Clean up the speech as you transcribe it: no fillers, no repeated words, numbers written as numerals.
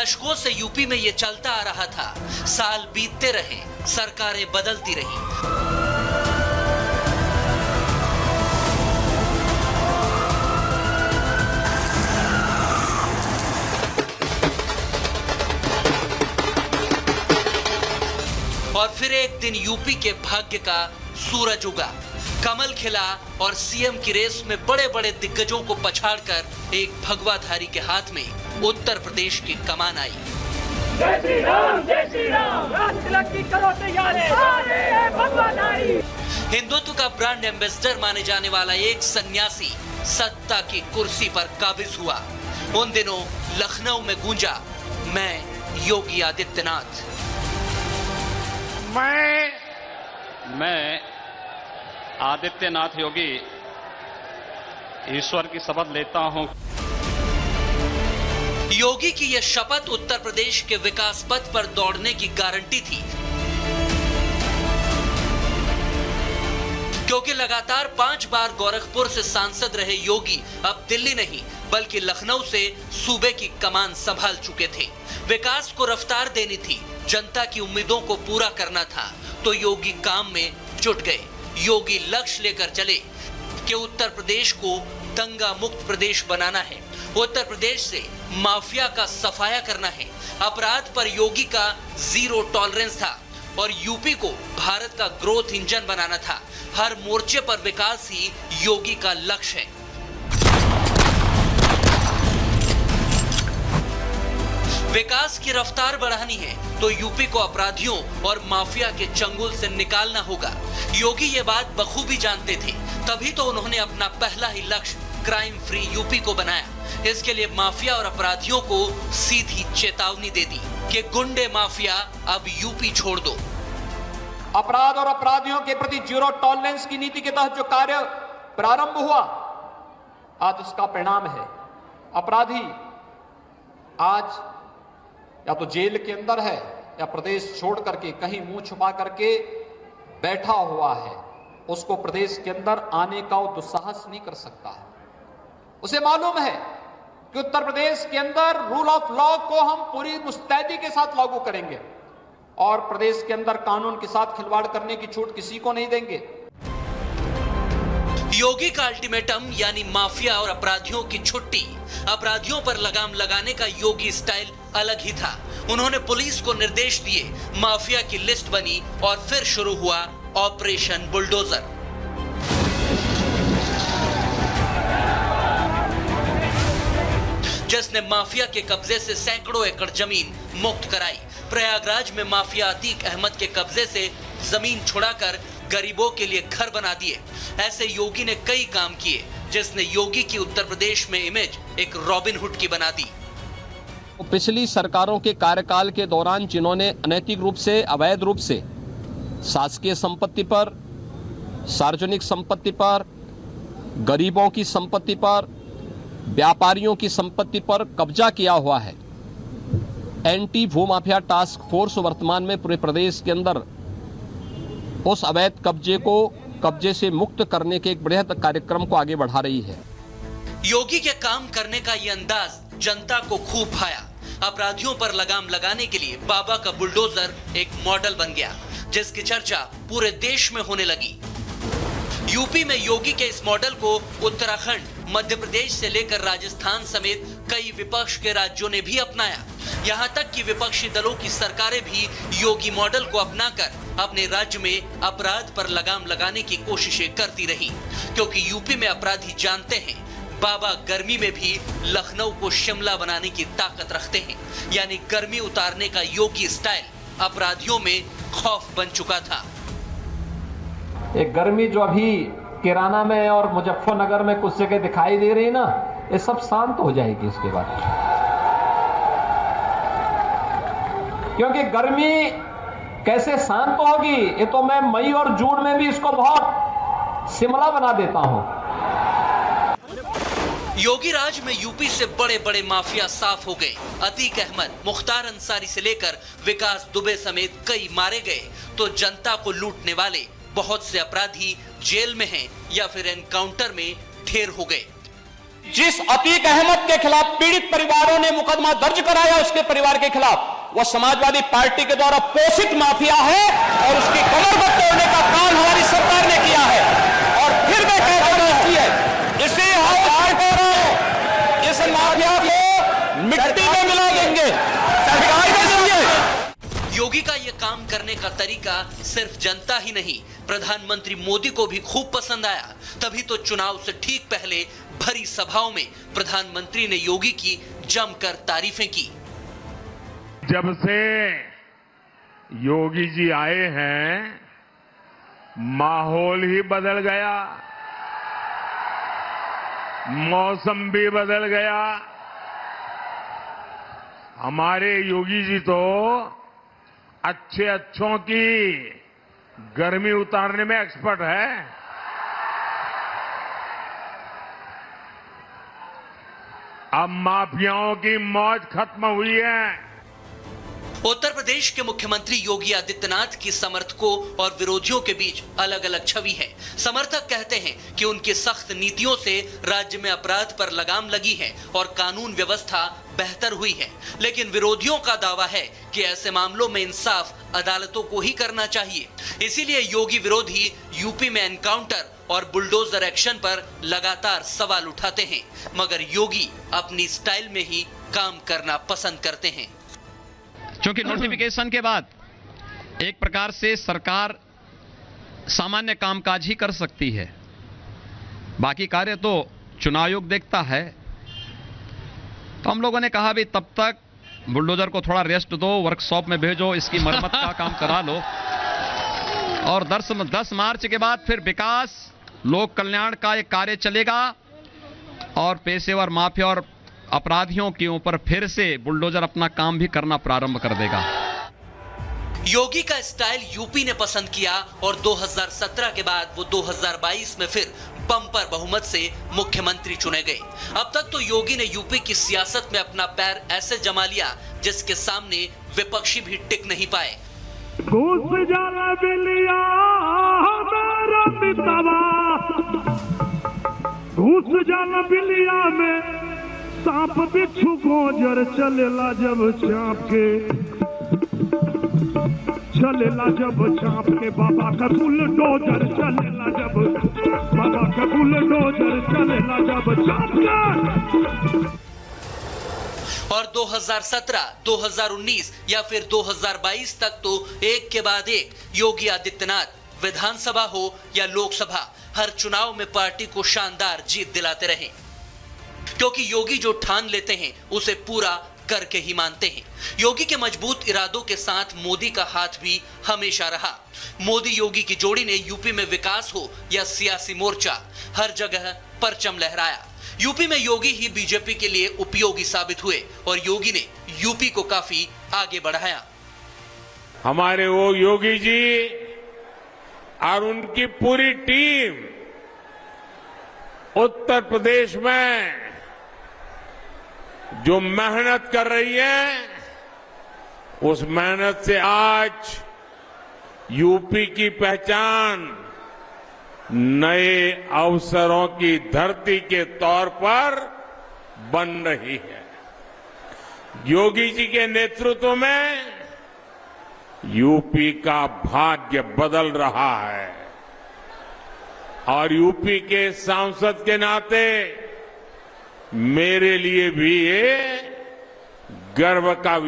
दशकों से यूपी में ये चलता आ रहा था। साल बीतते रहे, सरकारें बदलती रही, और फिर एक दिन यूपी के भाग्य का सूरज उगा, कमल खिला और सीएम की रेस में बड़े बड़े दिग्गजों को पछाड़कर एक भगवाधारी के हाथ में उत्तर प्रदेश की कमान आई। जय श्री राम, जय श्री राम, राज तिलक की करो तैयारी, सारे हैं भगवाधारी। हिंदुत्व का ब्रांड एम्बेसडर माने जाने वाला एक सन्यासी सत्ता की कुर्सी पर काबिज हुआ। उन दिनों लखनऊ में गूंजा, मैं योगी आदित्यनाथ। मैं आदित्यनाथ योगी ईश्वर की शपथ लेता हूं। योगी की यह शपथ उत्तर प्रदेश के विकास पथ पर दौड़ने की गारंटी थी, क्योंकि लगातार 5 बार गोरखपुर से सांसद रहे योगी अब दिल्ली नहीं बल्कि लखनऊ से सूबे की कमान संभाल चुके थे। विकास को रफ्तार देनी थी, जनता की उम्मीदों को पूरा करना था, तो योगी काम में जुट गए। योगी लक्ष्य लेकर चले कि उत्तर प्रदेश को दंगा मुक्त प्रदेश बनाना है, उत्तर प्रदेश से माफिया का सफाया करना है। अपराध पर योगी का जीरो टॉलरेंस था और यूपी को भारत का ग्रोथ इंजन बनाना था। हर मोर्चे पर विकास ही योगी का लक्ष्य है। विकास की रफ्तार बढ़ानी है तो यूपी को अपराधियों और माफिया के चंगुल से निकालना होगा। योगी ये बात बखूबी जानते थे, तभी तो उन्होंने अपना पहला ही लक्ष्य क्राइम फ्री यूपी को बनाया। इसके लिए माफिया और अपराधियों को सीधी चेतावनी दे दी कि गुंडे माफिया अब यूपी छोड़ दो। अपराध और अपराधियों के प्रति जीरो टॉलरेंस की नीति के तहत जो कार्य प्रारंभ हुआ, आज उसका परिणाम है। अपराधी आज या तो जेल के अंदर है या प्रदेश छोड़ करके कहीं मुंह छुपा करके बैठा हुआ है। उसको प्रदेश के अंदर आने का वो दुस्साहस नहीं कर सकता है। उसे मालूम है कि उत्तर प्रदेश के अंदर रूल ऑफ लॉ को हम पूरी मुस्तैदी के साथ लागू करेंगे और प्रदेश के अंदर कानून के साथ खिलवाड़ करने की छूट किसी को नहीं देंगे। योगी का अल्टीमेटम यानी माफिया और अपराधियों की छुट्टी। अपराधियों पर लगाम लगाने का योगी स्टाइल अलग ही था। उन्होंने पुलिस को निर्देश दिए, माफिया की लिस्ट बनी और फिर शुरू हुआ ऑपरेशन बुलडोजर। जिसने माफिया के कब्जे से सैकड़ों एकड़ जमीन मुक्त कराई। प्रयागराज में माफिया अतीक अहमद के कब्जे से जमीन छुड़ाकर गरीबों के लिए घर बना दिए। ऐसे योगी ने कई काम किए जिसने योगी की उत्तर प्रदेश में इमेज एक रॉबिनहुड की बना दी। पिछली सरकारों के कार्यकाल के दौरान जिन्होंने अनैतिक रूप से, अवैध रूप से शासकीय संपत्ति पर, सार्वजनिक संपत्ति पर, गरीबों की संपत्ति पर, व्यापारियों की संपत्ति पर कब्जा किया हुआ है, एंटी भूमाफिया टास्क फोर्स वर्तमान में पूरे प्रदेश के अंदर उस अवैध कब्जे से मुक्त करने के एक बृहद कार्यक्रम को आगे बढ़ा रही है। योगी के काम करने का ये अंदाज जनता को खूब भाया। अपराधियों पर लगाम लगाने के लिए बाबा का बुलडोजर एक मॉडल बन गया, जिसकी चर्चा पूरे देश में होने लगी। यूपी में योगी के इस मॉडल को उत्तराखंड, मध्य प्रदेश से लेकर राजस्थान समेत कई विपक्ष के राज्यों ने भी अपनाया। यहाँ तक कि विपक्षी दलों की सरकारें भी योगी मॉडल को अपनाकर अपने राज्य में अपराध पर लगाम लगाने की कोशिशें करती रही, क्योंकि यूपी में अपराधी जानते हैं बाबा गर्मी में भी लखनऊ को शिमला बनाने की ताकत रखते हैं। यानी गर्मी उतारने का योगी स्टाइल अपराधियों में खौफ बन चुका था। एक गर्मी जो अभी किराना में और मुजफ्फरनगर में कुछ जगह दिखाई दे रही है ना, ये सब शांत हो जाएगी इसके बाद। क्योंकि गर्मी कैसे शांत होगी, ये तो मैं मई और जून में भी इसको बहुत शिमला बना देता हूं। योगी राज में यूपी से बड़े बड़े माफिया साफ हो गए। अतीक अहमद, मुख्तार अंसारी से लेकर विकास दुबे समेत कई मारे गए, तो जनता को लूटने वाले बहुत से अपराधी जेल में हैं या फिर एनकाउंटर में ढेर हो गए। जिस अतीक अहमद के खिलाफ पीड़ित परिवारों ने मुकदमा दर्ज कराया उसके परिवार के खिलाफ, वह समाजवादी पार्टी के द्वारा पोषित माफिया है और उसकी कमर तोड़ने का काम हमारी सरकार ने किया है। और फिर मैं कहता हूं इसे इस माफिया को मिट्टी में मिला देंगे, सरकार में देंगे। योगी का यह काम करने का तरीका सिर्फ जनता ही नहीं, प्रधानमंत्री मोदी को भी खूब पसंद आया। तभी तो चुनाव से ठीक पहले भरी सभाओं में प्रधानमंत्री ने योगी की जमकर तारीफें की। जब से योगी जी आए हैं, माहौल ही बदल गया, मौसम भी बदल गया। हमारे योगी जी तो अच्छों की गर्मी उतारने में एक्सपर्ट है। अब माफियाओं की मौज खत्म हुई है। उत्तर प्रदेश के मुख्यमंत्री योगी आदित्यनाथ की समर्थकों और विरोधियों के बीच अलग अलग छवि है। समर्थक कहते हैं कि उनकी सख्त नीतियों से राज्य में अपराध पर लगाम लगी है और कानून व्यवस्था बेहतर हुई है, लेकिन विरोधियों का दावा है कि ऐसे मामलों में इंसाफ अदालतों को ही करना चाहिए। इसीलिए योगी विरोधी यूपी में एनकाउंटर और बुलडोजर एक्शन पर लगातार सवाल उठाते हैं, मगर योगी अपनी स्टाइल में ही काम करना पसंद करते हैं। क्योंकि नोटिफिकेशन के बाद एक प्रकार से सरकार सामान्य कामकाज ही कर सकती है, बाकी कार्य तो चुनाव आयोग देखता है। तो हम लोगों ने कहा भी तब तक बुलडोजर को थोड़ा रेस्ट दो, वर्कशॉप में भेजो, इसकी मरम्मत का काम करा लो, और 10 मार्च के बाद फिर विकास लोक कल्याण का एक कार्य चलेगा और पेशेवर माफिया और अपराधियों के ऊपर फिर से बुलडोजर अपना काम भी करना प्रारंभ कर देगा। योगी का स्टाइल यूपी ने पसंद किया और 2017 के बाद वो 2022 में फिर बम्पर बहुमत से मुख्यमंत्री चुने गए। अब तक तो योगी ने यूपी की सियासत में अपना पैर ऐसे जमा लिया जिसके सामने विपक्षी भी टिक नहीं पाए। घुस जाला बिलिया मेरा पितावा, घुस जाला बिलिया में सांप बिच्छू गोजर चलेला जब चाँप के, चलेला जब चाँप के, बाबा का बुलडोजर चलेला जब, बाबा का बुलडोजर चलेला जब चाँप के। और 2017, 2019 या फिर 2022 तक तो एक के बाद एक योगी आदित्यनाथ विधानसभा हो या लोकसभा, हर चुनाव में पार्टी को शानदार जीत दिलाते रहे, क्योंकि योगी जो ठान लेते हैं उसे पूरा करके ही मानते हैं। योगी के मजबूत इरादों के साथ मोदी का हाथ भी हमेशा रहा। मोदी योगी की जोड़ी ने यूपी में विकास हो या सियासी मोर्चा, हर जगह परचम लहराया। यूपी में योगी ही बीजेपी के लिए उपयोगी साबित हुए और योगी ने यूपी को काफी आगे बढ़ाया। हमारे वो योगी जी और उनकी पूरी टीम उत्तर प्रदेश में जो मेहनत कर रही है, उस मेहनत से आज यूपी की पहचान नए अवसरों की धरती के तौर पर बन रही है। योगी जी के नेतृत्व में यूपी का भाग्य बदल रहा है और यूपी के सांसद के नाते मेरे लिए भी ये गर्व का विषय